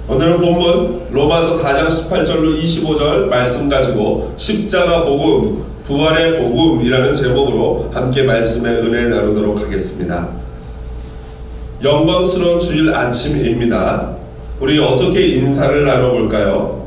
오늘은 본문 로마서 4장 18절로 25절 말씀 가지고 십자가 복음, 부활의 복음이라는 제목으로 함께 말씀의 은혜 나누도록 하겠습니다. 영광스러운 주일 아침입니다. 우리 어떻게 인사를 나눠볼까요?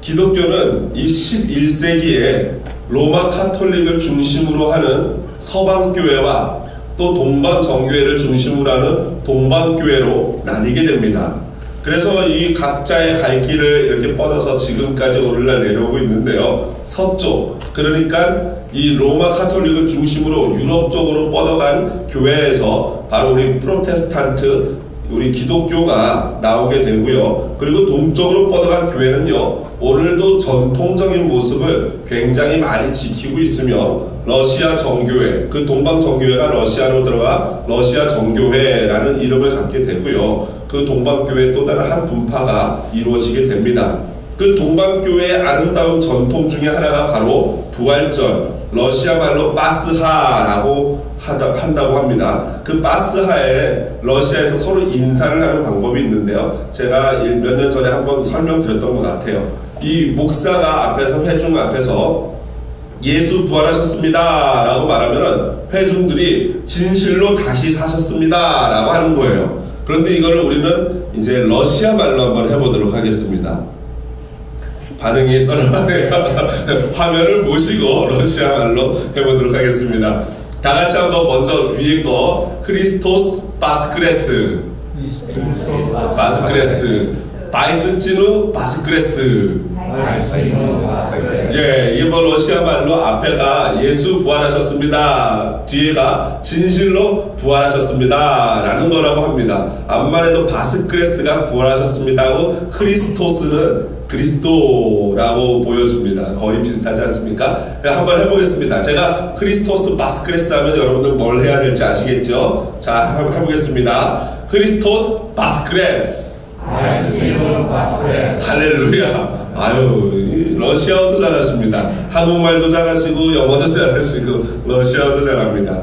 기독교는 이 11세기에 로마 카톨릭을 중심으로 하는 서방교회와 또 동방정교회를 중심으로 하는 동방교회로 나뉘게 됩니다. 그래서 이 각자의 갈 길을 이렇게 뻗어서 지금까지 오늘날 내려오고 있는데요. 서쪽, 그러니까 이 로마 카톨릭을 중심으로 유럽 쪽으로 뻗어간 교회에서 바로 우리 프로테스탄트, 우리 기독교가 나오게 되고요. 그리고 동쪽으로 뻗어간 교회는요, 오늘도 전통적인 모습을 굉장히 많이 지키고 있으며 러시아 정교회, 그 동방 정교회가 러시아로 들어가 러시아 정교회라는 이름을 갖게 되고요. 그 동방교회의 또 다른 한 분파가 이루어지게 됩니다. 그 동방교회의 아름다운 전통 중에 하나가 바로 부활절, 러시아 말로 바스하라고 한다고 합니다. 그 바스하에 러시아에서 서로 인사를 하는 방법이 있는데요. 제가 몇 년 전에 한번 설명드렸던 것 같아요. 이 목사가 앞에서, 회중 앞에서 예수 부활하셨습니다 라고 말하면은 회중들이 진실로 다시 사셨습니다 라고 하는 거예요. 그런데 이거를 우리는 이제 러시아 말로 한번 해보도록 하겠습니다. 반응이 썰렁하네요. 화면을 보시고 러시아 말로 해보도록 하겠습니다. 다 같이 한번 먼저 위에 거 크리스토스 바스크레스, 바이스치누 바스크레스. 예, 이게 뭐 러시아 말로 앞에가 예수 부활하셨습니다, 뒤에가 진실로 부활하셨습니다 라는 거라고 합니다. 암만 해도 바스크레스가 부활하셨습니다 하고 크리스토스는 그리스도라고 보여줍니다. 거의 비슷하지 않습니까? 한번 해보겠습니다. 제가 크리스토스 바스크레스 하면 여러분들 뭘 해야 될지 아시겠죠? 자, 해보겠습니다. 크리스토스 바스크레스. 할렐루야. 아유, 러시아어도 잘하십니다. 한국말도 잘하시고 영어도 잘하시고 러시아어도 잘합니다.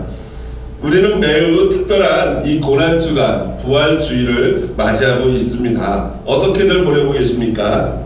우리는 매우 특별한 이 고난주간 부활주의를 맞이하고 있습니다. 어떻게들 보내고 계십니까?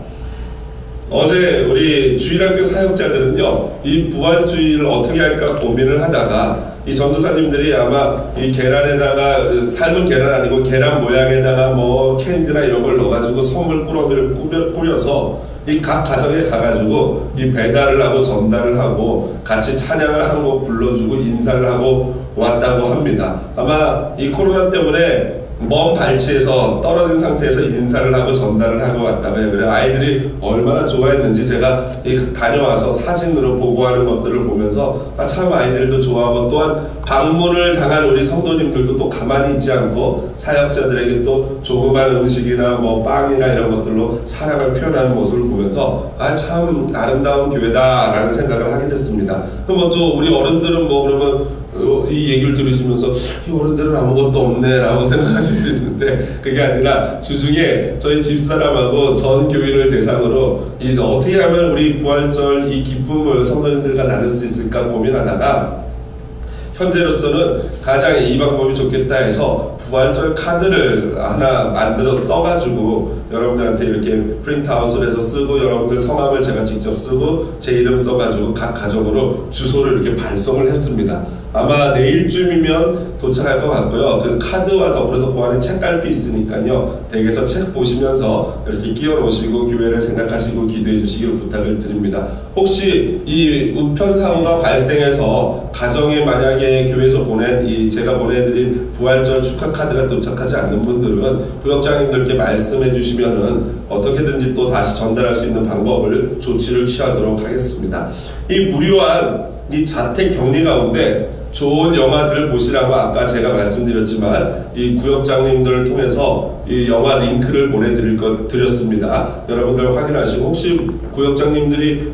어제 우리 주일학교 사역자들은요, 이 부활주의를 어떻게 할까 고민을 하다가 이 전도사님들이 아마 이 계란에다가, 삶은 계란 아니고 계란 모양에다가 뭐 캔디나 이런 걸 넣어가지고 선물 꾸러미를 꾸려서 이 각 가정에 가가지고 이 배달을 하고 전달을 하고 같이 찬양을 한 곡 불러주고 인사를 하고 왔다고 합니다. 아마 이 코로나 때문에 먼 발치에서 떨어진 상태에서 인사를 하고 전달을 하고 왔다고요. 그래 아이들이 얼마나 좋아했는지 제가 다녀와서 사진으로 보고하는 것들을 보면서 참 아이들도 좋아하고, 또한 방문을 당한 우리 성도님들도 또 가만히 있지 않고 사역자들에게 또 조그만 음식이나 뭐 빵이나 이런 것들로 사랑을 표현하는 모습을 보면서 참 아름다운 교회다 라는 생각을 하게 됐습니다. 그럼 또 우리 어른들은 뭐 그러면 이 얘기를 들으시면서 이 어른들은 아무것도 없네 라고 생각하실 수 있는데, 그게 아니라 주중에 저희 집사람하고 전 교인을 대상으로 어떻게 하면 우리 부활절 이 기쁨을 성도님들과 나눌 수 있을까 고민하다가 현재로서는 가장 이 방법이 좋겠다 해서 부활절 카드를 하나 만들어 써가지고 여러분들한테 이렇게 프린트아웃을 해서 쓰고, 여러분들 성함을 제가 직접 쓰고 제 이름 써가지고 각 가정으로 주소를 이렇게 발송을 했습니다. 아마 내일쯤이면 도착할 것 같고요. 그 카드와 더불어서 그 안에 책갈피 있으니까요, 댁에서 책 보시면서 이렇게 끼워 놓으시고 교회를 생각하시고 기도해 주시기를 부탁을 드립니다. 혹시 이 우편사고가 발생해서 가정에 만약에 교회에서 보낸 제가 보내드린 부활절 축하 카드가 도착하지 않는 분들은 구역장님들께 말씀해 주시면은 어떻게든지 또 다시 전달할 수 있는 방법을 조치를 취하도록 하겠습니다. 이 무료한 이 자택 격리 가운데 좋은 영화들을 보시라고 아까 제가 말씀드렸지만 이 구역장님들을 통해서 이 영화 링크를 보내드렸습니다. 여러분들 확인하시고, 혹시 구역장님들이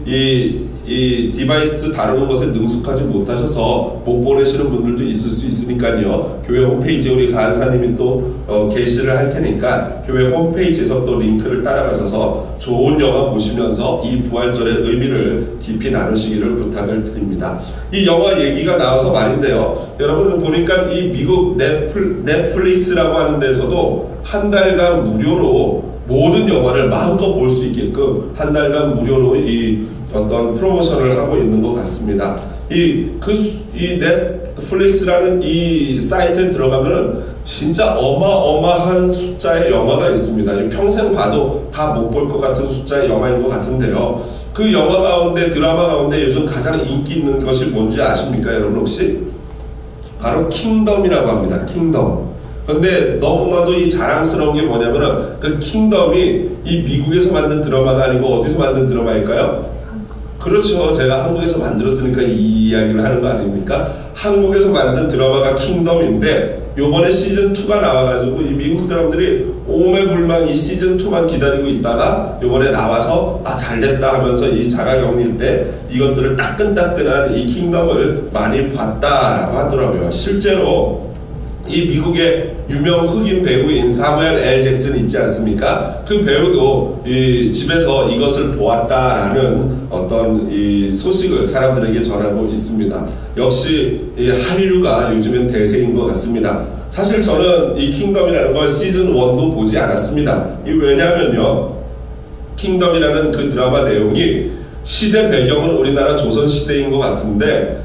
이 디바이스 다루는 것에 능숙하지 못하셔서 못 보내시는 분들도 있을 수 있으니까요, 교회 홈페이지에 우리 간사님이 또 게시를 할 테니까 교회 홈페이지에서 또 링크를 따라가셔서 좋은 영화 보시면서 이 부활절의 의미를 깊이 나누시기를 부탁을 드립니다. 이 영화 얘기가 나와서 말인데요, 여러분 보니까 이 미국 넷플릭스라고 하는 데서도 한 달간 무료로 모든 영화를 마음껏 볼 수 있게끔 한 달간 무료로 이 어떤 프로모션을 하고 있는 것 같습니다. 이 넷플릭스라는 이 사이트에 들어가면은 진짜 어마어마한 숫자의 영화가 있습니다. 평생 봐도 다 못 볼 것 같은 숫자의 영화인 것 같은데요. 그 영화 가운데, 드라마 가운데 요즘 가장 인기 있는 것이 뭔지 아십니까, 여러분 혹시? 바로 킹덤이라고 합니다. 킹덤. 근데 너무나도 이 자랑스러운 게 뭐냐면은 그 킹덤이 이 미국에서 만든 드라마가 아니고 어디서 만든 드라마일까요? 그렇죠. 제가 한국에서 만들었으니까 이 이야기를 하는 거 아닙니까? 한국에서 만든 드라마가 킹덤인데 요번에 시즌2가 나와가지고 이 미국 사람들이 오매불망 이 시즌2만 기다리고 있다가 요번에 나와서 아 잘됐다 하면서 이 자가격리 때 이것들을 따끈따끈한 이 킹덤을 많이 봤다라고 하더라고요. 실제로 이 미국의 유명 흑인 배우인 사무엘 L. 잭슨 있지 않습니까? 그 배우도 이 집에서 이것을 보았다라는 어떤 이 소식을 사람들에게 전하고 있습니다. 역시 이 한류가 요즘엔 대세인 것 같습니다. 사실 저는 이 킹덤이라는 걸 시즌1도 보지 않았습니다. 왜냐하면요, 킹덤이라는 그 드라마 내용이 시대 배경은 우리나라 조선시대인 것 같은데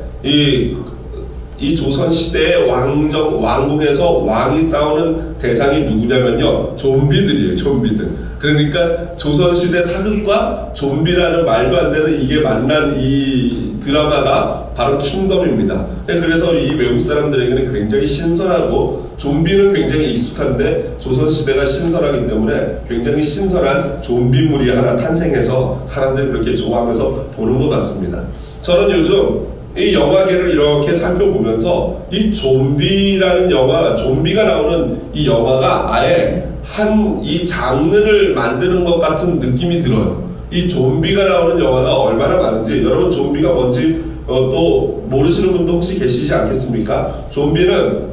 이 조선시대의 왕궁에서 왕이 싸우는 대상이 누구냐면요, 좀비들이에요. 좀비들. 그러니까 조선시대 사극과 좀비라는 말도 안 되는 이게 만난 이 드라마가 바로 킹덤입니다. 그래서 이 외국 사람들에게는 굉장히 신선하고, 좀비는 굉장히 익숙한데 조선시대가 신선하기 때문에 굉장히 신선한 좀비물이 하나 탄생해서 사람들이 그렇게 좋아하면서 보는 것 같습니다. 저는 요즘 이 영화계를 이렇게 살펴보면서 이 좀비라는 영화, 좀비가 나오는 이 영화가 아예 한 이 장르를 만드는 것 같은 느낌이 들어요. 이 좀비가 나오는 영화가 얼마나 많은지, 여러분 좀비가 뭔지 또 모르시는 분도 혹시 계시지 않겠습니까? 좀비는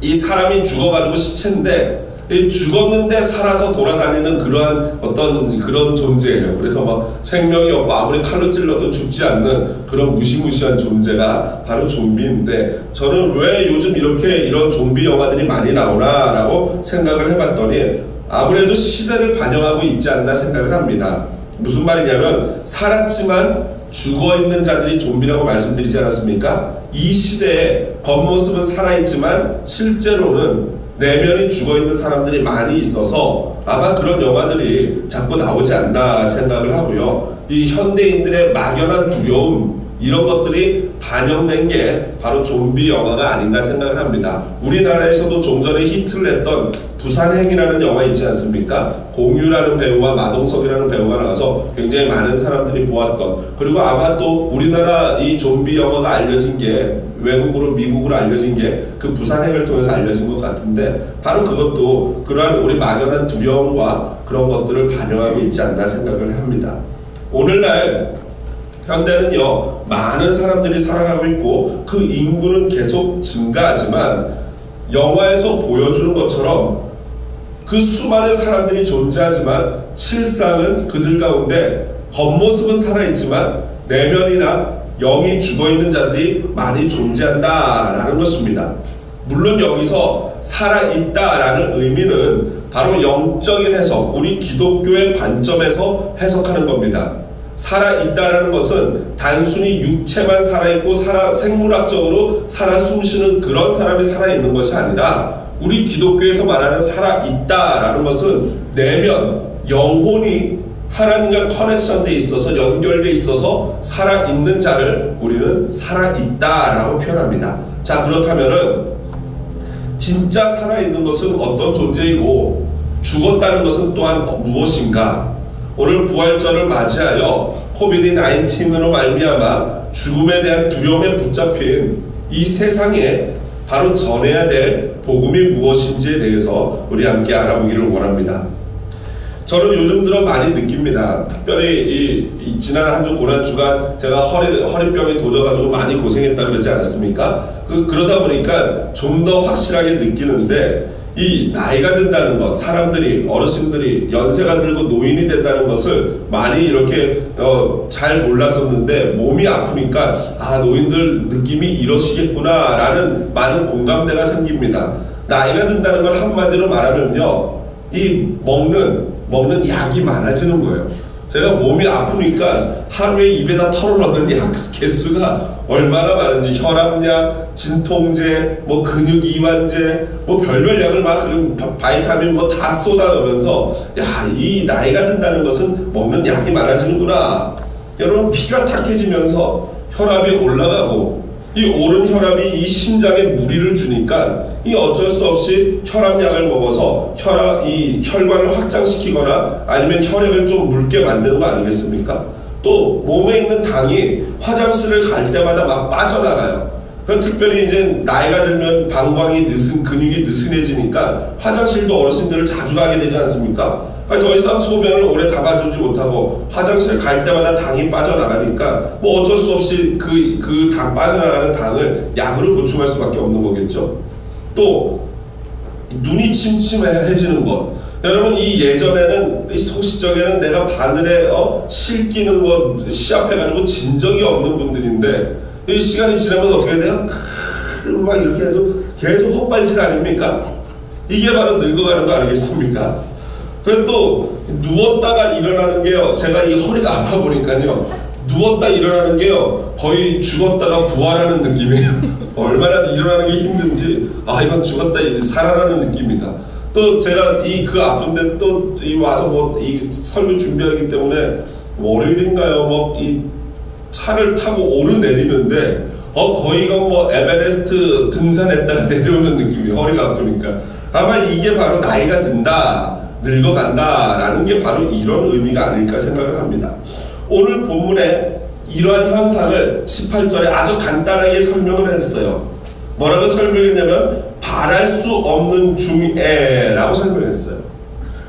이 사람이 죽어가지고 시체인데 죽었는데 살아서 돌아다니는 그러한 어떤 그런 존재예요. 그래서 막 생명이 없고 아무리 칼로 찔러도 죽지 않는 그런 무시무시한 존재가 바로 좀비인데, 저는 왜 요즘 이런 좀비 영화들이 많이 나오나 라고 생각을 해봤더니 아무래도 시대를 반영하고 있지 않나 생각을 합니다. 무슨 말이냐면, 살았지만 죽어있는 자들이 좀비라고 말씀드리지 않았습니까? 이 시대에 겉모습은 살아있지만 실제로는 내면이 죽어있는 사람들이 많이 있어서 아마 그런 영화들이 자꾸 나오지 않나 생각을 하고요. 이 현대인들의 막연한 두려움, 이런 것들이 반영된 게 바로 좀비 영화가 아닌가 생각을 합니다. 우리나라에서도 좀 전에 히트를 했던 부산행이라는 영화 있지 않습니까? 공유라는 배우와 마동석이라는 배우가 나와서 굉장히 많은 사람들이 보았던, 그리고 아마 또 우리나라 이 좀비 영화가 알려진 게 외국으로 미국으로 알려진 게 그 부산행을 통해서 알려진 것 같은데, 바로 그것도 그러한 우리 막연한 두려움과 그런 것들을 반영하고 있지 않나 생각을 합니다. 오늘날 현대는요, 많은 사람들이 살아가고 있고 그 인구는 계속 증가하지만 영화에서 보여주는 것처럼 그 수많은 사람들이 존재하지만 실상은 그들 가운데 겉모습은 살아있지만 내면이나 영이 죽어있는 자들이 많이 존재한다라는 것입니다. 물론 여기서 살아있다라는 의미는 바로 영적인 해석, 우리 기독교의 관점에서 해석하는 겁니다. 살아있다라는 것은 단순히 육체만 살아있고 생물학적으로 살아 숨쉬는 그런 사람이 살아있는 것이 아니라, 우리 기독교에서 말하는 살아있다라는 것은 내면, 영혼이 하나님과 커넥션돼 있어서, 연결돼 있어서 살아있는 자를 우리는 살아있다라고 표현합니다. 자, 그렇다면은 진짜 살아있는 것은 어떤 존재이고 죽었다는 것은 또한 무엇인가? 오늘 부활절을 맞이하여 코비드-19으로 말미암아 죽음에 대한 두려움에 붙잡힌 이 세상에 바로 전해야 될 복음이 무엇인지에 대해서 우리 함께 알아보기를 원합니다. 저는 요즘 들어 많이 느낍니다. 특별히 이 지난 한 주 고난주간 제가 허리병이 도져가지고 많이 고생했다 그러지 않았습니까? 그러다 보니까 좀 더 확실하게 느끼는데, 이 나이가 든다는 것, 사람들이, 어르신들이 연세가 들고 노인이 된다는 것을 많이 이렇게 잘 몰랐었는데, 몸이 아프니까 아, 노인들 느낌이 이러시겠구나 라는 많은 공감대가 생깁니다. 나이가 든다는 걸 한마디로 말하면요, 이 먹는 약이 많아지는 거예요. 제가 몸이 아프니까 하루에 입에다 털어넣는 약 개수가 얼마나 많은지, 혈압약, 진통제, 뭐 근육 이완제, 뭐 별별 약을 막 바이타민 뭐 다 쏟아넣으면서 야, 이 나이가 든다는 것은 먹는 약이 많아지는구나. 여러분, 피가 탁해지면서 혈압이 올라가고, 이 오른 혈압이 이 심장에 무리를 주니까 이 어쩔 수 없이 혈압약을 먹어서 이 혈관을 확장시키거나 아니면 혈액을 좀 묽게 만드는 거 아니겠습니까? 또 몸에 있는 당이 화장실을 갈 때마다 막 빠져나가요. 특별히 이제 나이가 들면 방광이 근육이 느슨해지니까 화장실도 어르신들을 자주 가게 되지 않습니까? 더 이상 소변을 오래 담아주지 못하고 화장실 갈 때마다 당이 빠져나가니까 뭐 어쩔 수 없이 그 당 빠져나가는 당을 약으로 보충할 수밖에 없는 거겠죠. 또 눈이 침침해지는 것. 여러분, 이 예전에는 이 소시적에는 내가 바늘에 실 끼는 거 시합해가지고 진 적이 없는 분들인데 이 시간이 지나면 어떻게 돼요? 막 이렇게 해도 계속 헛발질 아닙니까? 이게 바로 늙어가는 거 아니겠습니까? 그리고 또 누웠다가 일어나는 게요, 제가 이 허리가 아파 보니까요, 누웠다 일어나는 게요 거의 죽었다가 부활하는 느낌이에요. 얼마나 일어나는 게 힘든지, 아, 이건 죽었다 살아나는 느낌입니다. 또 제가 그 아픈데 또 와서 뭐 이 설교 준비하기 때문에 월요일인가요, 뭐 이 차를 타고 오르내리는데 거의가 뭐 에베레스트 등산했다가 내려오는 느낌이에요. 허리가 아프니까. 아마 이게 바로 나이가 든다, 늙어간다라는 게 바로 이런 의미가 아닐까 생각을 합니다. 오늘 본문에 이러한 현상을 18절에 아주 간단하게 설명을 했어요. 뭐라고 설명했냐면 바랄 수 없는 중에라고 설명했어요.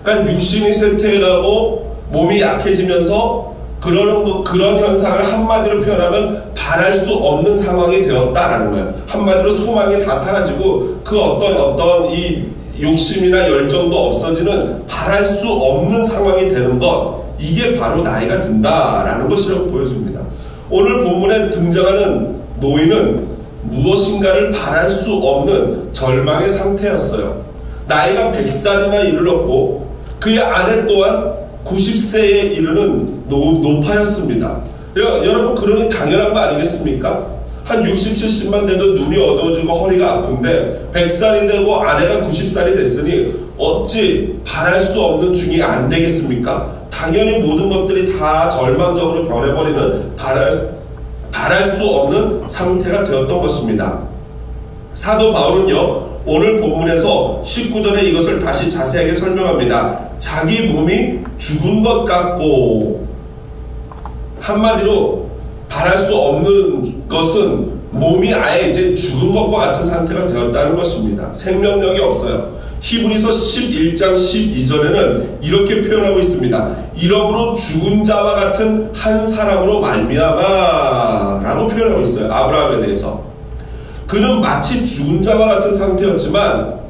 그러니까 육신이 쇠퇴해가고 몸이 약해지면서 그런 현상을 한마디로 표현하면 바랄 수 없는 상황이 되었다라는 거예요. 한마디로 소망이 다 사라지고 그 어떤 이 욕심이나 열정도 없어지는 바랄 수 없는 상황이 되는 것, 이게 바로 나이가 든다라는 것이라고 보여줍니다. 오늘 본문에 등장하는 노인은 무엇인가를 바랄 수 없는 절망의 상태였어요. 나이가 100살이나 이르렀고 그의 아내 또한 90세에 이르는 노파였습니다. 여러분, 그러니 당연한 거 아니겠습니까? 한 60, 70만 돼도 눈이 어두워지고 허리가 아픈데 100살이 되고 아내가 90살이 됐으니 어찌 바랄 수 없는 중이 안 되겠습니까? 당연히 모든 것들이 다 절망적으로 변해버리는 바랄 수 없는 상태가 되었던 것입니다. 사도 바울은요, 오늘 본문에서 19절에 이것을 다시 자세하게 설명합니다. 자기 몸이 죽은 것 같고, 한마디로 바랄 수 없는 것은 몸이 아예 이제 죽은 것과 같은 상태가 되었다는 것입니다. 생명력이 없어요. 히브리서 11장 12절에는 이렇게 표현하고 있습니다. 이러므로 죽은 자와 같은 한 사람으로 말미암아 라고 표현하고 있어요. 아브라함에 대해서. 그는 마치 죽은 자와 같은 상태였지만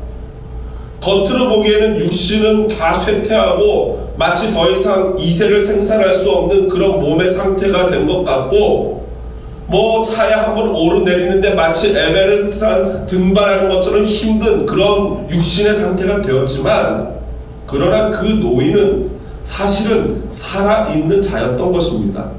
겉으로 보기에는 육신은 다 쇠퇴하고 마치 더 이상 이세를 생산할 수 없는 그런 몸의 상태가 된 것 같고, 뭐 차에 한번 오르내리는데 마치 에베레스트산 등반하는 것처럼 힘든 그런 육신의 상태가 되었지만, 그러나 그 노인은 사실은 살아있는 자였던 것입니다.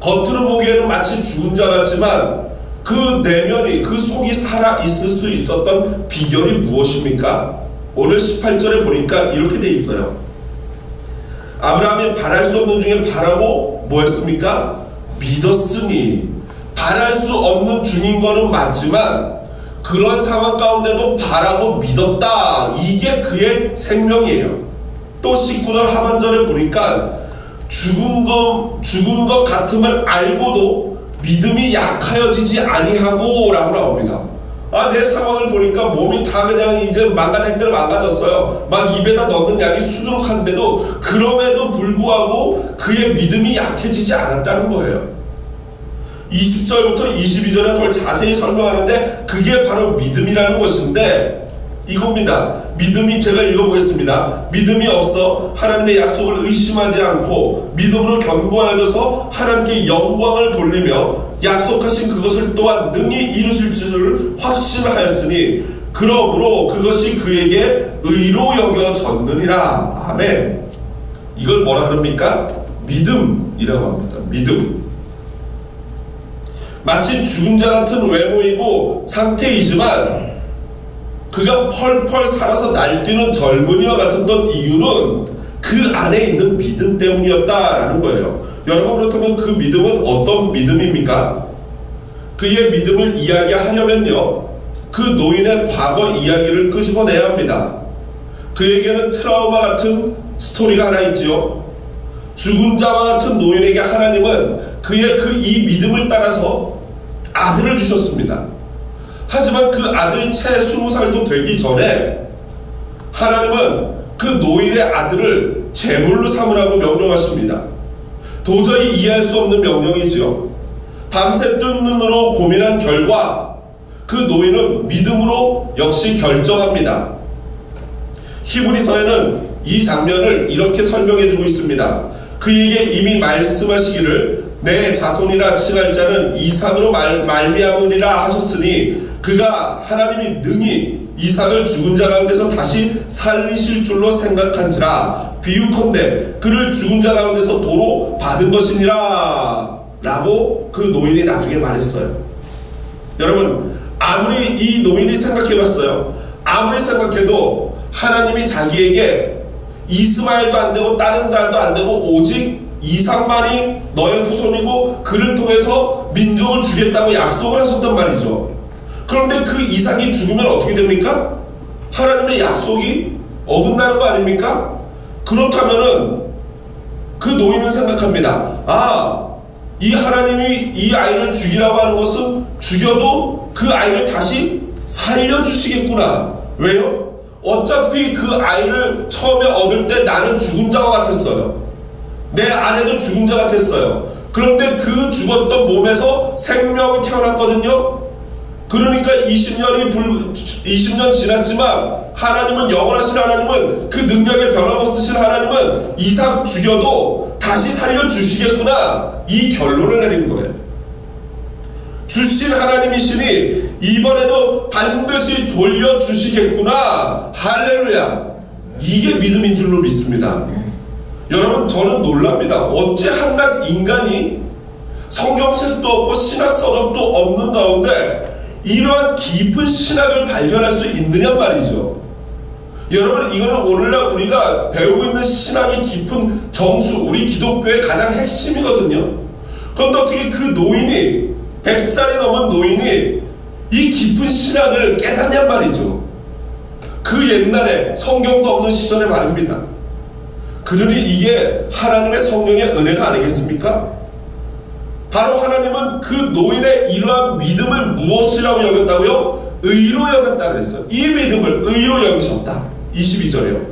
겉으로 보기에는 마치 죽은 자 같지만 그 내면이, 그 속이 살아있을 수 있었던 비결이 무엇입니까? 오늘 18절에 보니까 이렇게 돼 있어요. 아브라함이 바랄 수 없는 중에 바라고 뭐였습니까? 믿었으니. 바랄 수 없는 중인 거는 맞지만 그런 상황 가운데도 바라고 믿었다. 이게 그의 생명이에요. 또 19절 하반절에 보니까 죽은 것 같음을 알고도 믿음이 약하여지지 아니하고 라고 나옵니다. 내 상황을 보니까 몸이 다 그냥 이제 망가질 대로 망가졌어요. 막 입에다 넣는 약이 수두룩한데도 그럼에도 불구하고 그의 믿음이 약해지지 않았다는 거예요. 20절부터 22절에 그걸 자세히 설명하는데 그게 바로 믿음이라는 것인데 이겁니다. 믿음이, 제가 읽어보겠습니다. 믿음이 없어 하나님의 약속을 의심하지 않고 믿음으로 견고하여져서 하나님께 영광을 돌리며 약속하신 그것을 또한 능히 이루실 줄을 확신하였으니 그러므로 그것이 그에게 의로 여겨졌느니라. 아멘. 이걸 뭐라 그럽니까? 믿음이라고 합니다. 믿음. 마치 죽은 자 같은 외모이고 상태이지만 그가 펄펄 살아서 날뛰는 젊은이와 같았던 이유는 그 안에 있는 믿음 때문이었다라는 거예요. 여러분, 그렇다면 그 믿음은 어떤 믿음입니까? 그의 믿음을 이야기하려면요, 그 노인의 과거 이야기를 끄집어내야 합니다. 그에게는 트라우마 같은 스토리가 하나 있지요. 죽은 자와 같은 노인에게 하나님은 그의 이 믿음을 따라서 아들을 주셨습니다. 하지만 그 아들이 채 20살도 되기 전에 하나님은 그 노인의 아들을 제물로 삼으라고 명령하십니다. 도저히 이해할 수 없는 명령이지요. 밤새 뜬 눈으로 고민한 결과 그 노인은 믿음으로 역시 결정합니다. 히브리서에는 이 장면을 이렇게 설명해주고 있습니다. 그에게 이미 말씀하시기를 내 자손이라 칭할 자는 이삭으로 말미암으리라 하셨으니 그가 하나님이 능히 이삭을 죽은 자 가운데서 다시 살리실 줄로 생각한지라 비유컨대 그를 죽은 자 가운데서 도로 받은 것이니라 라고 그 노인이 나중에 말했어요. 여러분, 아무리 이 노인이 생각해봤어요. 아무리 생각해도 하나님이 자기에게 이스마엘도 안되고 다른 자도 안되고 오직 이삭만이 너의 후손이고 그를 통해서 민족을 주겠다고 약속을 하셨단 말이죠. 그런데 그 이삭이 죽으면 어떻게 됩니까? 하나님의 약속이 어긋나는 거 아닙니까? 그렇다면은 그 노인은 생각합니다. 이 하나님이 이 아이를 죽이라고 하는 것은 죽여도 그 아이를 다시 살려주시겠구나. 왜요? 어차피 그 아이를 처음에 얻을 때 나는 죽은 자와 같았어요. 내 아내도 죽은 자 같았어요. 그런데 그 죽었던 몸에서 생명이 태어났거든요. 그러니까 20년 지났지만 하나님은 영원하신 하나님은 그 능력에 변함없으신 하나님은 이삭 죽여도 다시 살려주시겠구나. 이 결론을 내린 거예요. 주신 하나님이시니 이번에도 반드시 돌려주시겠구나. 할렐루야. 이게 믿음인 줄로 믿습니다. 여러분, 저는 놀랍니다. 어째 한낱 인간이 성경책도 없고 신학서적도 없는 가운데 이러한 깊은 신학을 발견할 수 있느냐 말이죠. 여러분, 이거는 오늘날 우리가 배우고 있는 신학의 깊은 정수, 우리 기독교의 가장 핵심이거든요. 그런데 어떻게 그 노인이, 100살이 넘은 노인이 이 깊은 신학을 깨닫냔 말이죠. 그 옛날에 성경도 없는 시절에 말입니다. 그러니 이게 하나님의 성령의 은혜가 아니겠습니까? 바로 하나님은 그 노인의 이러한 믿음을 무엇이라고 여겼다고요? 의로 여겼다 그랬어요. 이 믿음을 의로 여기셨다. 22절에요.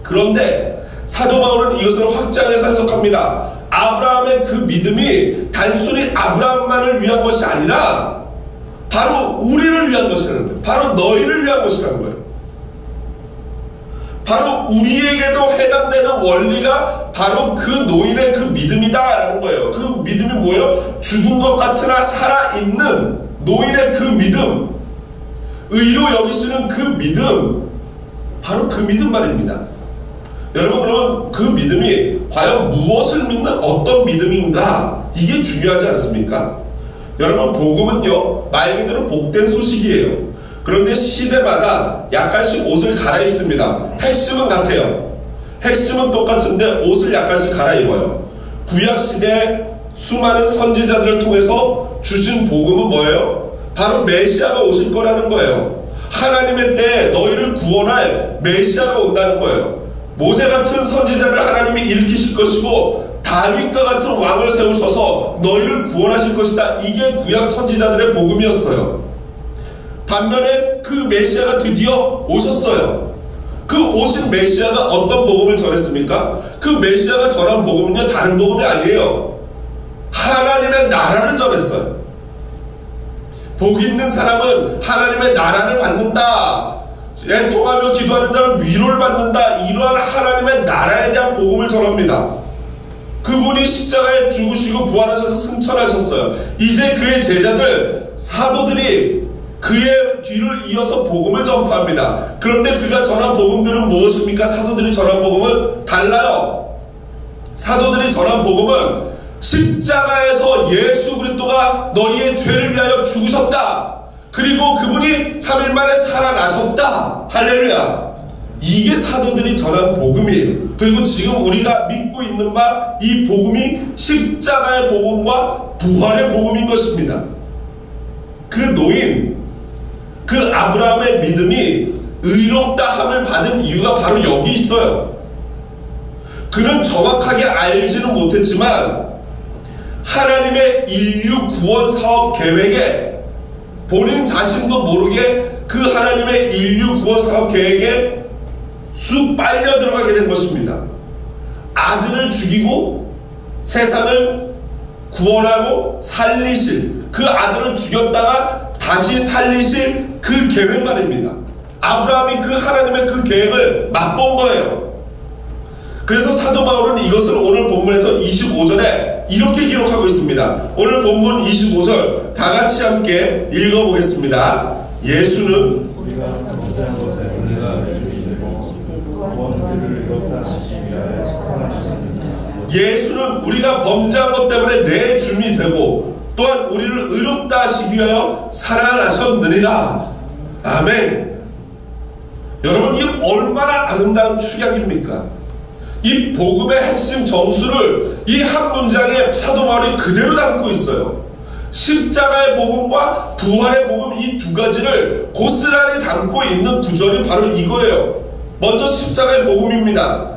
그런데 사도 바울은 이것을 확장해서 해석합니다. 아브라함의 그 믿음이 단순히 아브라함만을 위한 것이 아니라 바로 우리를 위한 것이라는 거예요. 바로 너희를 위한 것이라는 거예요. 바로 우리에게도 해당되는 원리가 바로 그 노인의 그 믿음이다 라는 거예요. 그 믿음이 뭐예요? 죽은 것 같으나 살아있는 노인의 그 믿음, 의로 여기시는 그 믿음, 바로 그 믿음 말입니다. 여러분, 그러면 그 믿음이 과연 무엇을 믿는 어떤 믿음인가? 이게 중요하지 않습니까? 여러분, 복음은요 말 그대로 복된 소식이에요. 그런데 시대마다 약간씩 옷을 갈아입습니다. 핵심은 같아요. 핵심은 똑같은데 옷을 약간씩 갈아입어요. 구약시대 수많은 선지자들을 통해서 주신 복음은 뭐예요? 바로 메시아가 오실 거라는 거예요. 하나님의 때에 너희를 구원할 메시아가 온다는 거예요. 모세 같은 선지자를 하나님이 일으키실 것이고 다윗과 같은 왕을 세우셔서 너희를 구원하실 것이다. 이게 구약 선지자들의 복음이었어요. 반면에 그 메시아가 드디어 오셨어요. 그 오신 메시아가 어떤 복음을 전했습니까? 그 메시아가 전한 복음은요 다른 복음이 아니에요. 하나님의 나라를 전했어요. 복 있는 사람은 하나님의 나라를 받는다. 애통하며 기도하는 자는 위로를 받는다. 이러한 하나님의 나라에 대한 복음을 전합니다. 그분이 십자가에 죽으시고 부활하셔서 승천하셨어요. 이제 그의 제자들 사도들이 그의 뒤를 이어서 복음을 전파합니다. 그런데 그가 전한 복음들은 무엇입니까? 사도들이 전한 복음은 달라요. 사도들이 전한 복음은 십자가에서 예수 그리스도가 너희의 죄를 위하여 죽으셨다. 그리고 그분이 3일 만에 살아나셨다. 할렐루야. 이게 사도들이 전한 복음이에요. 그리고 지금 우리가 믿고 있는 바 이 복음이 십자가의 복음과 부활의 복음인 것입니다. 그 노인, 그 아브라함의 믿음이 의롭다 함을 받은 이유가 바로 여기 있어요. 그는 정확하게 알지는 못했지만 하나님의 인류 구원 사업 계획에, 본인 자신도 모르게 그 하나님의 인류 구원 사업 계획에 쑥 빨려 들어가게 된 것입니다. 아들을 죽이고 세상을 구원하고 살리실, 그 아들을 죽였다가 다시 살리실 그 계획 말입니다. 아브라함이 그 하나님의 그 계획을 맛본 거예요. 그래서 사도 바울은 이것을 오늘 본문에서 25절에 이렇게 기록하고 있습니다. 오늘 본문 25절 다 같이 함께 읽어보겠습니다. 예수는 우리가 범죄한 것 때문에 내 주님이 되고 또한 우리를 의롭다 하시기 위하여 살아나셨느니라. 아멘. 여러분, 이 얼마나 아름다운 축약입니까? 이 복음의 핵심 정수를 이 한 문장에 사도 바울이 그대로 담고 있어요. 십자가의 복음과 부활의 복음, 이 두 가지를 고스란히 담고 있는 구절이 바로 이거예요. 먼저 십자가의 복음입니다.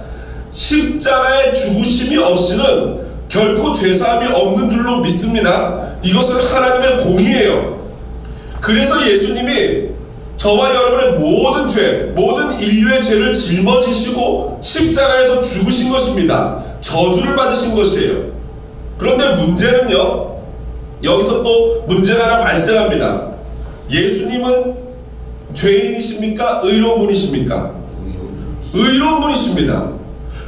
십자가의 죽으심이 없이는 결코 죄사함이 없는 줄로 믿습니다. 이것은 하나님의 공의예요. 그래서 예수님이 저와 여러분의 모든 죄, 모든 인류의 죄를 짊어지시고 십자가에서 죽으신 것입니다. 저주를 받으신 것이에요. 그런데 문제는요, 여기서 또 문제가 하나 발생합니다. 예수님은 죄인이십니까? 의로운 분이십니까? 의로운 분이십니다.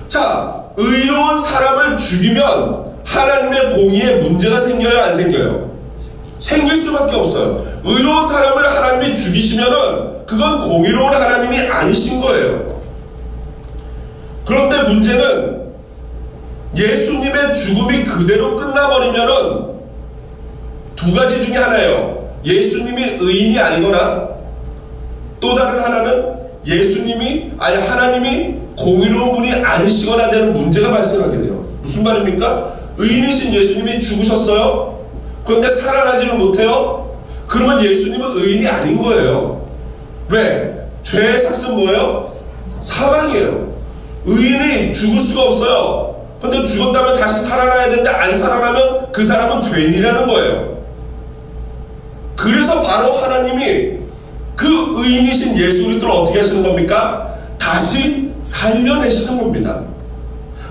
자, 의로운 사람을 죽이면 하나님의 공의에 문제가 생겨요, 안 생겨요? 생길 수밖에 없어요. 의로운 사람을 하나님이 죽이시면은 그건 공의로운 하나님이 아니신 거예요. 그런데 문제는 예수님의 죽음이 그대로 끝나버리면은 두 가지 중에 하나예요. 예수님이 의인이 아니거나 또 다른 하나는 하나님이 공의로운 분이 아니시거나 되는 문제가 발생하게 돼요. 무슨 말입니까? 의인이신 예수님이 죽으셨어요? 그런데 살아나지는 못해요? 그러면 예수님은 의인이 아닌 거예요. 왜? 죄의 삭은 뭐예요? 사망이에요. 의인이 죽을 수가 없어요. 근데 죽었다면 다시 살아나야 되는데 안 살아나면 그 사람은 죄인이라는 거예요. 그래서 바로 하나님이 그 의인이신 예수 그리스도를 어떻게 하시는 겁니까? 다시 살려내시는 겁니다.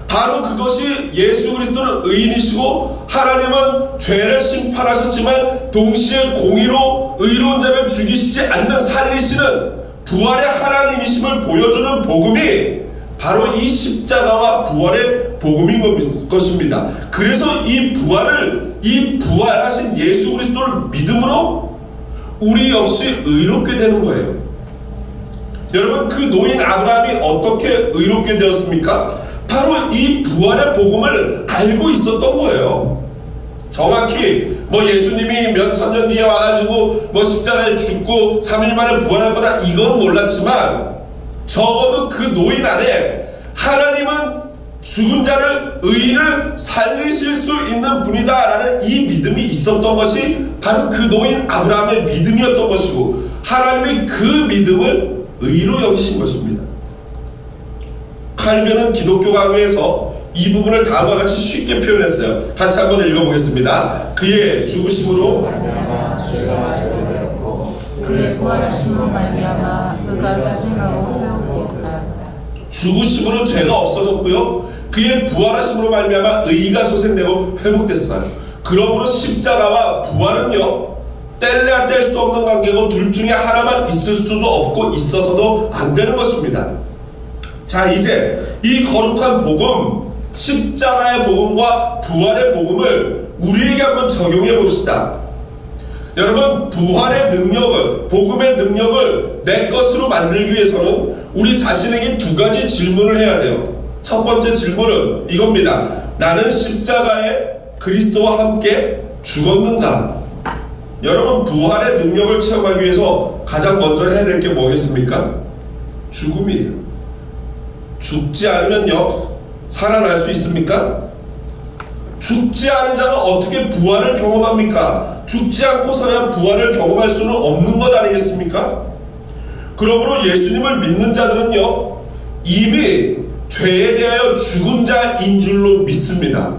바로 그것이 예수 그리스도는 의인이시고 하나님은 죄를 심판하셨지만 동시에 공의로 의로운 자를 죽이시지 않는 살리시는 부활의 하나님이심을 보여주는 복음이 바로 이 십자가와 부활의 복음인 것입니다. 그래서 이 부활하신 예수 그리스도를 믿음으로 우리 역시 의롭게 되는 거예요. 여러분, 그 노인 아브라함이 어떻게 의롭게 되었습니까? 바로 이 부활의 복음을 알고 있었던 거예요. 정확히 예수님이 몇 천년 뒤에 와가지고 십자가에 죽고 3일 만에 부활할 거다 이건 몰랐지만 적어도 그 노인 안에 하나님은 죽은 자를, 의인을 살리실 수 있는 분이다 라는 이 믿음이 있었던 것이 바로 그 노인 아브라함의 믿음이었던 것이고 하나님이 그 믿음을 의로 여기신 것입니다. 칼빈은 기독교 강의에서 이 부분을 다음과 같이 쉽게 표현했어요. 같이 한번 읽어보겠습니다. 그의 죽으심으로 그의 부활하심으로 말미암아 그가 자생하고 회복되었다. 죽으심으로 죄가 없어졌고요, 그의 부활하심으로 말미암아 의가 소생되고 회복됐어요. 그러므로 십자가와 부활은요, 뗄래야 뗄 수 없는 관계고 둘 중에 하나만 있을 수도 없고 있어서도 안 되는 것입니다. 자, 이제 이 거룩한 복음, 십자가의 복음과 부활의 복음을 우리에게 한번 적용해 봅시다. 여러분, 부활의 능력을, 복음의 능력을 내 것으로 만들기 위해서는 우리 자신에게 두 가지 질문을 해야 돼요. 첫 번째 질문은 이겁니다. 나는 십자가에 그리스도와 함께 죽었는가? 여러분, 부활의 능력을 체험하기 위해서 가장 먼저 해야 될 게 뭐겠습니까? 죽음이에요. 죽지 않으면요, 살아날 수 있습니까? 죽지 않은 자가 어떻게 부활을 경험합니까? 죽지 않고서야 부활을 경험할 수는 없는 것 아니겠습니까? 그러므로 예수님을 믿는 자들은요, 이미 죄에 대하여 죽은 자인 줄로 믿습니다.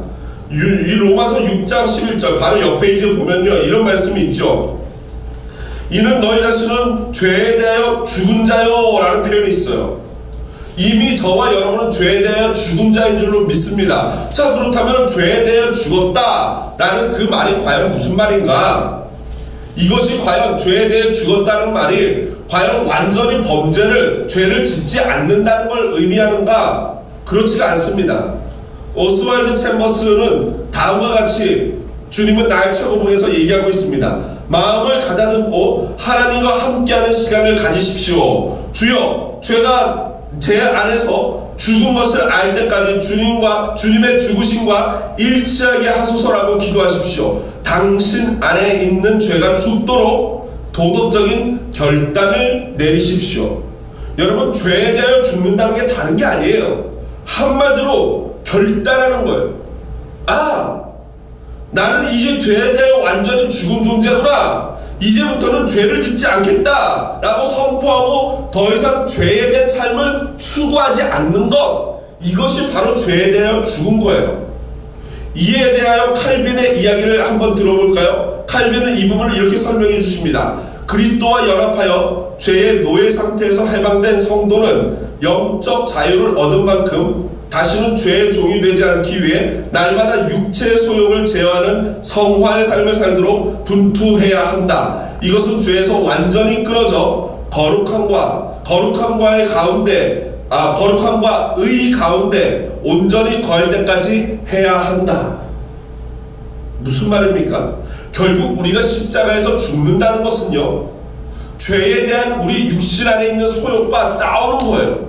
이 로마서 6장 11절 바로 옆 페이지에 보면요, 이런 말씀이 있죠. 이는 너희 자신은 죄에 대하여 죽은 자요 라는 표현이 있어요. 이미 저와 여러분은 죄에 대하여 죽은 자인 줄로 믿습니다. 자, 그렇다면 죄에 대하여 죽었다 라는 그 말이 과연 무슨 말인가? 이것이 과연 죄에 대해 죽었다는 말이 과연 완전히 죄를 짓지 않는다는 걸 의미하는가? 그렇지가 않습니다. 오스왈드 챔버스는 다음과 같이 주님은 나의 최고봉에서 얘기하고 있습니다. 마음을 가다듬고 하나님과 함께하는 시간을 가지십시오. 주여, 죄가 제 안에서 죽은 것을 알 때까지 주님의 죽으심과 일치하게 하소서라고 기도하십시오. 당신 안에 있는 죄가 죽도록 도덕적인 결단을 내리십시오. 여러분, 죄에 대하여 죽는다는 게 다른 게 아니에요. 한마디로 결단하는 거예요. 아, 나는 이제 죄에 대하여 완전히 죽은 존재구나. 이제부터는 죄를 짓지 않겠다 라고 선포하고 더 이상 죄에 대한 삶을 추구하지 않는 것, 이것이 바로 죄에 대하여 죽은 거예요. 이에 대하여 칼빈의 이야기를 한번 들어볼까요? 칼빈은 이 부분을 이렇게 설명해 주십니다. 그리스도와 연합하여 죄의 노예 상태에서 해방된 성도는 영적 자유를 얻은 만큼 다시는 죄의 종이 되지 않기 위해 날마다 육체의 소욕을 제어하는 성화의 삶을 살도록 분투해야 한다. 이것은 죄에서 완전히 끊어져 거룩함과 의 가운데 온전히 거할 때까지 해야 한다. 무슨 말입니까? 결국 우리가 십자가에서 죽는다는 것은요, 죄에 대한 우리 육신 안에 있는 소욕과 싸우는 거예요.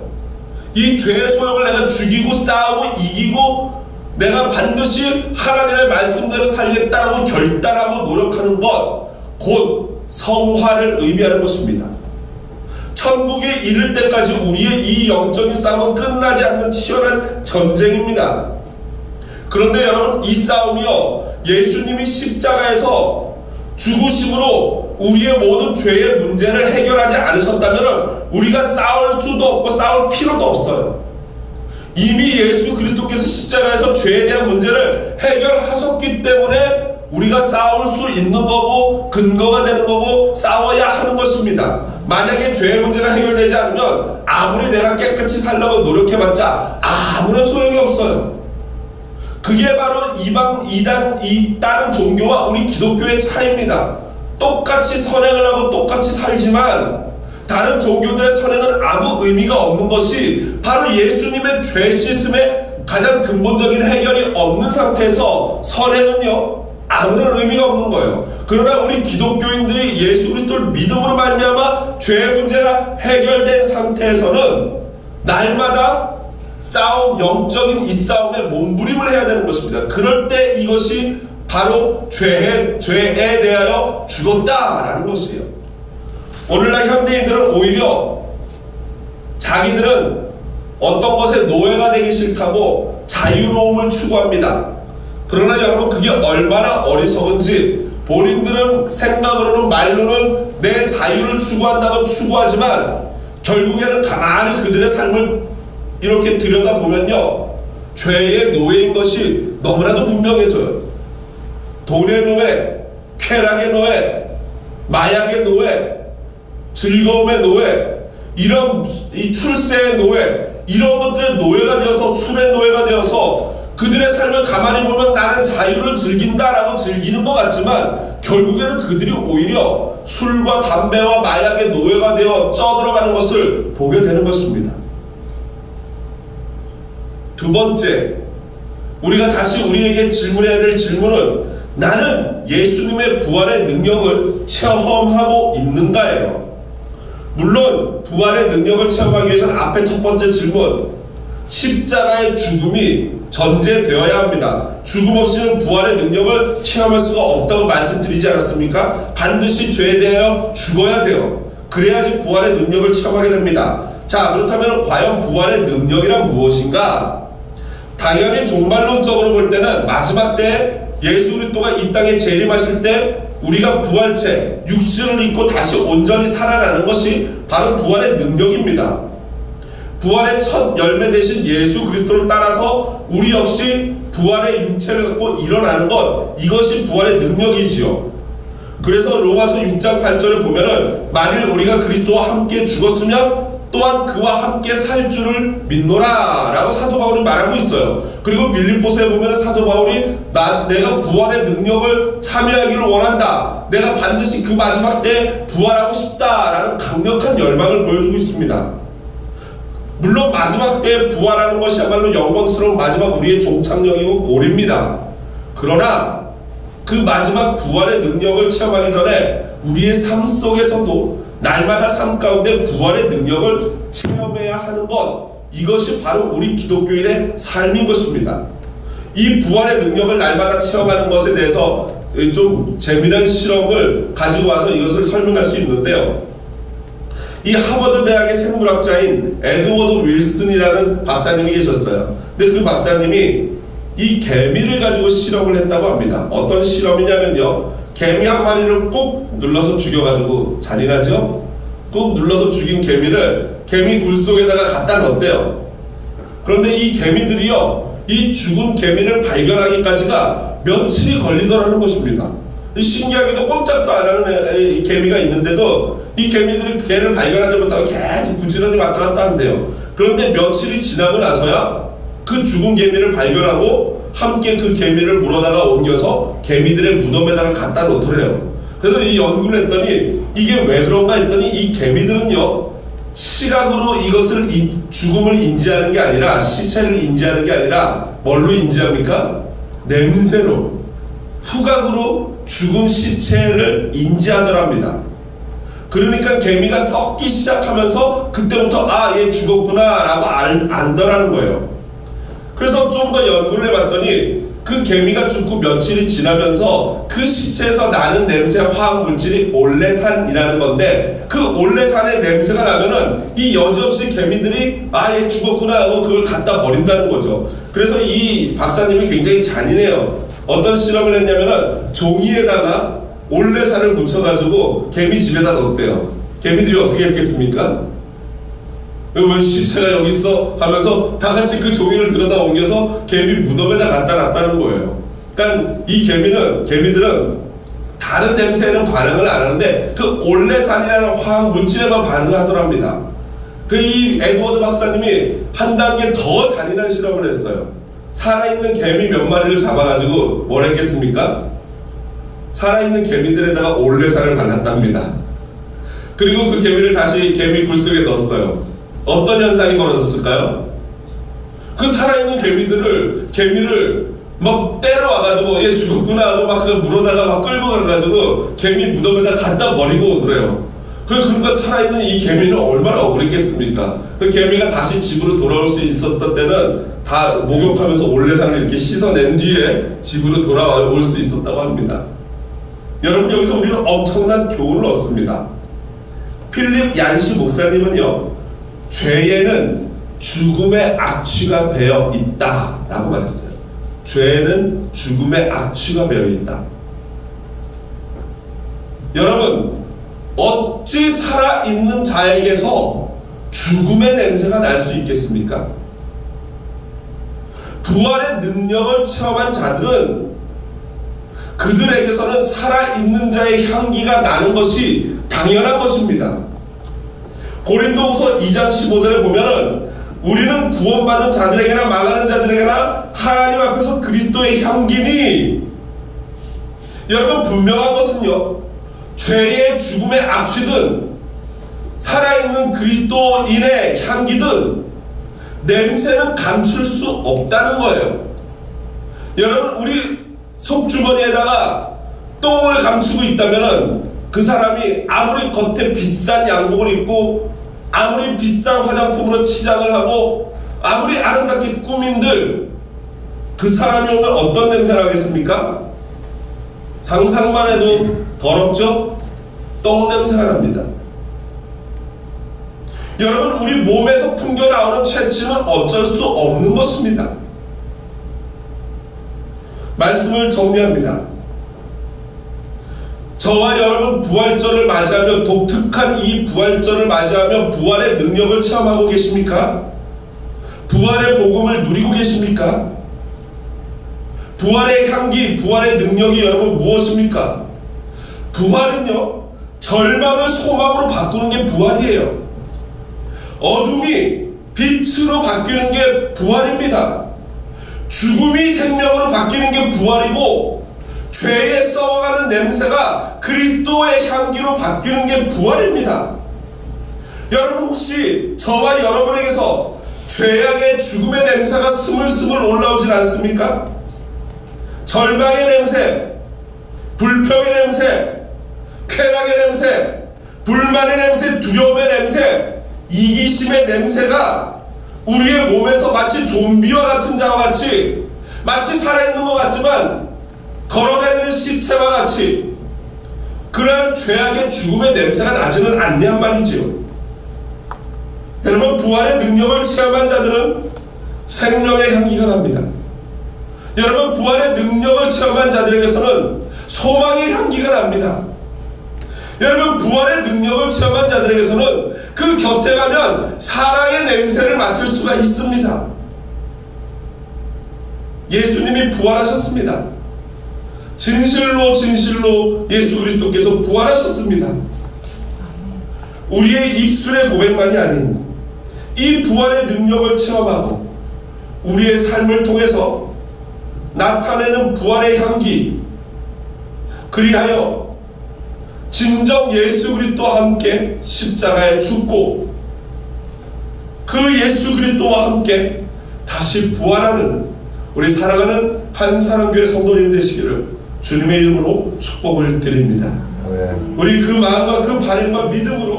이 죄의 소욕을 내가 죽이고 싸우고 이기고 내가 반드시 하나님의 말씀대로 살겠다라고 결단하고 노력하는 것, 곧 성화를 의미하는 것입니다. 천국에 이를 때까지 우리의 이 영적인 싸움은 끝나지 않는 치열한 전쟁입니다. 그런데 여러분, 이 싸움이요, 예수님이 십자가에서 죽으심으로 우리의 모든 죄의 문제를 해결하지 않으셨다면 우리가 싸울 수도 없고 싸울 필요도 없어요. 이미 예수 그리스도께서 십자가에서 죄에 대한 문제를 해결하셨기 때문에 우리가 싸울 수 있는 거고 근거가 되는 거고 싸워야 하는 것입니다. 만약에 죄의 문제가 해결되지 않으면 아무리 내가 깨끗이 살려고 노력해봤자 아무런 소용이 없어요. 그게 바로 다른 종교와 우리 기독교의 차이입니다. 똑같이 선행을 하고 똑같이 살지만 다른 종교들의 선행은 아무 의미가 없는 것이 바로 예수님의 죄 씻음의 가장 근본적인 해결이 없는 상태에서 선행은요, 아무런 의미가 없는 거예요. 그러나 우리 기독교인들이 예수 그리스도를 믿음으로 말미암아 죄의 문제가 해결된 상태에서는 날마다 영적인 이 싸움에 몸부림을 해야 되는 것입니다. 그럴 때 이것이 바로 죄에 대하여 죽었다라는 것이에요. 오늘날 현대인들은 오히려 자기들은 어떤 것에 노예가 되기 싫다고 자유로움을 추구합니다. 그러나 여러분, 그게 얼마나 어리석은지 본인들은 생각으로는 말로는 내 자유를 추구한다고 추구하지만 결국에는 가만히 그들의 삶을 이렇게 들여다보면요, 죄의 노예인 것이 너무나도 분명해져요. 돈의 노예, 쾌락의 노예, 마약의 노예, 즐거움의 노예, 이런 이 출세의 노예, 이런 것들의 노예가 되어서 술의 노예가 되어서 그들의 삶을 가만히 보면 나는 자유를 즐긴다라고 즐기는 것 같지만 결국에는 그들이 오히려 술과 담배와 마약의 노예가 되어 쪄들어가는 것을 보게 되는 것입니다. 두 번째, 우리가 다시 우리에게 질문해야 될 질문은 나는 예수님의 부활의 능력을 체험하고 있는가예요. 물론 부활의 능력을 체험하기 위해서는 앞에 첫 번째 질문, 십자가의 죽음이 전제되어야 합니다. 죽음 없이는 부활의 능력을 체험할 수가 없다고 말씀드리지 않았습니까? 반드시 죄에 대하여 죽어야 돼요. 그래야지 부활의 능력을 체험하게 됩니다. 자, 그렇다면 과연 부활의 능력이란 무엇인가? 당연히 종말론적으로 볼 때는 마지막 때 예수 그리스도가 이 땅에 재림하실 때 우리가 부활체, 육신을 입고 다시 온전히 살아나는 것이 바로 부활의 능력입니다. 부활의 첫 열매 되신 예수 그리스도를 따라서 우리 역시 부활의 육체를 갖고 일어나는 것, 이것이 부활의 능력이지요. 그래서 로마서 6장 8절을 보면은 만일 우리가 그리스도와 함께 죽었으면 또한 그와 함께 살 줄을 믿노라 라고 사도 바울이 말하고 있어요. 그리고 빌립보서에 보면 사도 바울이 내가 부활의 능력을 참여하기를 원한다, 내가 반드시 그 마지막 때 부활하고 싶다라는 강력한 열망을 보여주고 있습니다. 물론 마지막 때 부활하는 것이야말로 영광스러운 마지막 우리의 종착역이고 골입니다. 그러나 그 마지막 부활의 능력을 체험하기 전에 우리의 삶 속에서도 날마다 삶 가운데 부활의 능력을 체험해야 하는 것, 이것이 바로 우리 기독교인의 삶인 것입니다. 이 부활의 능력을 날마다 체험하는 것에 대해서 좀 재미난 실험을 가지고 와서 이것을 설명할 수 있는데요. 이 하버드 대학의 생물학자인 에드워드 윌슨이라는 박사님이 계셨어요. 근데 그 박사님이 이 개미를 가지고 실험을 했다고 합니다. 어떤 실험이냐면요, 개미 한 마리를 꾹 눌러서 죽여가지고, 잔인하죠? 꾹 눌러서 죽인 개미를 개미 굴 속에다가 갖다 넣었대요. 그런데 이 개미들이요, 이 죽은 개미를 발견하기까지가 며칠이 걸리더라는 것입니다. 신기하게도 꼼짝도 안 하는 개미가 있는데도 이 개미들이 개를 발견하지 못하고 계속 부지런히 왔다 갔다 한대요. 그런데 며칠이 지나고 나서야 그 죽은 개미를 발견하고 함께 그 개미를 물어다가 옮겨서 개미들의 무덤에다가 갖다 놓더래요. 그래서 이 연구를 했더니 이게 왜 그런가 했더니 이 개미들은요, 시각으로 이것을 죽음을 인지하는 게 아니라, 시체를 인지하는 게 아니라 뭘로 인지합니까? 냄새로, 후각으로 죽은 시체를 인지하더랍니다. 그러니까 개미가 썩기 시작하면서 그때부터 아, 얘 죽었구나 라고 안더라는 거예요. 그래서 좀 더 연구를 해봤더니 그 개미가 죽고 며칠이 지나면서 그 시체에서 나는 냄새 화학물질이 올레산이라는 건데, 그 올레산의 냄새가 나면은 이 여지없이 개미들이 아, 얘 죽었구나 하고 그걸 갖다 버린다는 거죠. 그래서 이 박사님이 굉장히 잔인해요. 어떤 실험을 했냐면은 종이에다가 올레산을 묻혀가지고 개미 집에다 넣었대요. 개미들이 어떻게 했겠습니까? 왜 시체가 여기 있어? 하면서 다 같이 그 종이를 들여다 옮겨서 개미 무덤에다 갖다 놨다는 거예요. 그러니까 이 개미들은 다른 냄새에는 반응을 안 하는데 그 올레산이라는 화학 물질에만 반응을 하더랍니다. 이 에드워드 박사님이 한 단계 더 잔인한 실험을 했어요. 살아있는 개미 몇 마리를 잡아가지고 뭘 했겠습니까? 살아있는 개미들에다가 올레산을 발랐답니다. 그리고 그 개미를 다시 개미 굴 속에 넣었어요. 어떤 현상이 벌어졌을까요? 그 살아있는 개미를 막 때려와가지고 얘 죽었구나 하고 막 그 물어다가 막 끌고 가가지고 개미 무덤에다 갖다 버리고 오더래요. 그러니까 살아있는 이 개미는 얼마나 억울했겠습니까? 그 개미가 다시 집으로 돌아올 수 있었던 때는 다 목욕하면서 올레산을 이렇게 씻어낸 뒤에 집으로 돌아올 수 있었다고 합니다. 여러분, 여기서 우리는 엄청난 교훈을 얻습니다. 필립 얀시 목사님은요, 죄에는 죽음의 악취가 배어 있다 라고 말했어요. 죄에는 죽음의 악취가 배어 있다. 여러분, 어찌 살아있는 자에게서 죽음의 냄새가 날 수 있겠습니까? 부활의 능력을 체험한 자들은 그들에게서는 살아있는 자의 향기가 나는 것이 당연한 것입니다. 고린도후서 2장 15절에 보면은 우리는 구원받은 자들에게나 망하는 자들에게나 하나님 앞에서 그리스도의 향기니, 여러분, 분명한 것은요, 죄의 죽음의 악취든 살아있는 그리스도인의 향기든 냄새는 감출 수 없다는 거예요. 여러분, 우리 속주머니에다가 똥을 감추고 있다면은 그 사람이 아무리 겉에 비싼 양복을 입고 아무리 비싼 화장품으로 치장을 하고 아무리 아름답게 꾸민들 그 사람이 오늘 어떤 냄새를 하겠습니까? 상상만 해도 더럽죠? 똥 냄새가 납니다. 여러분, 우리 몸에서 풍겨나오는 체취는 어쩔 수 없는 것입니다. 말씀을 정리합니다. 저와 여러분 부활절을 맞이하며 독특한 이 부활절을 맞이하며 부활의 능력을 체험하고 계십니까? 부활의 복음을 누리고 계십니까? 부활의 향기, 부활의 능력이 여러분 무엇입니까? 부활은요, 절망을 소망으로 바꾸는 게 부활이에요. 어둠이 빛으로 바뀌는 게 부활입니다. 죽음이 생명으로 바뀌는 게 부활이고, 죄에 썩어가는 냄새가 그리스도의 향기로 바뀌는 게 부활입니다. 여러분, 혹시 저와 여러분에게서 죄악의 죽음의 냄새가 스물스물 올라오진 않습니까? 절망의 냄새, 불평의 냄새, 쾌락의 냄새, 불만의 냄새, 두려움의 냄새, 이기심의 냄새가 우리의 몸에서 마치 좀비와 같은 자와 같이, 마치 살아있는 것 같지만 걸어다니는 시체와 같이 그러한 죄악의 죽음의 냄새가 나지는 않냔 말이지요. 여러분, 부활의 능력을 체험한 자들은 생명의 향기가 납니다. 여러분, 부활의 능력을 체험한 자들에게서는 소망의 향기가 납니다. 여러분, 부활의 능력을 체험한 자들에게서는 그 곁에 가면 사랑의 냄새를 맡을 수가 있습니다. 예수님이 부활하셨습니다. 진실로 진실로 예수 그리스도께서 부활하셨습니다. 우리의 입술의 고백만이 아닌 이 부활의 능력을 체험하고 우리의 삶을 통해서 나타내는 부활의 향기, 그리하여 진정 예수 그리스도와 함께 십자가에 죽고 그 예수 그리스도와 함께 다시 부활하는 우리 사랑하는 한사랑교회 성도님 되시기를 주님의 이름으로 축복을 드립니다. 우리 그 마음과 그 바람과 믿음으로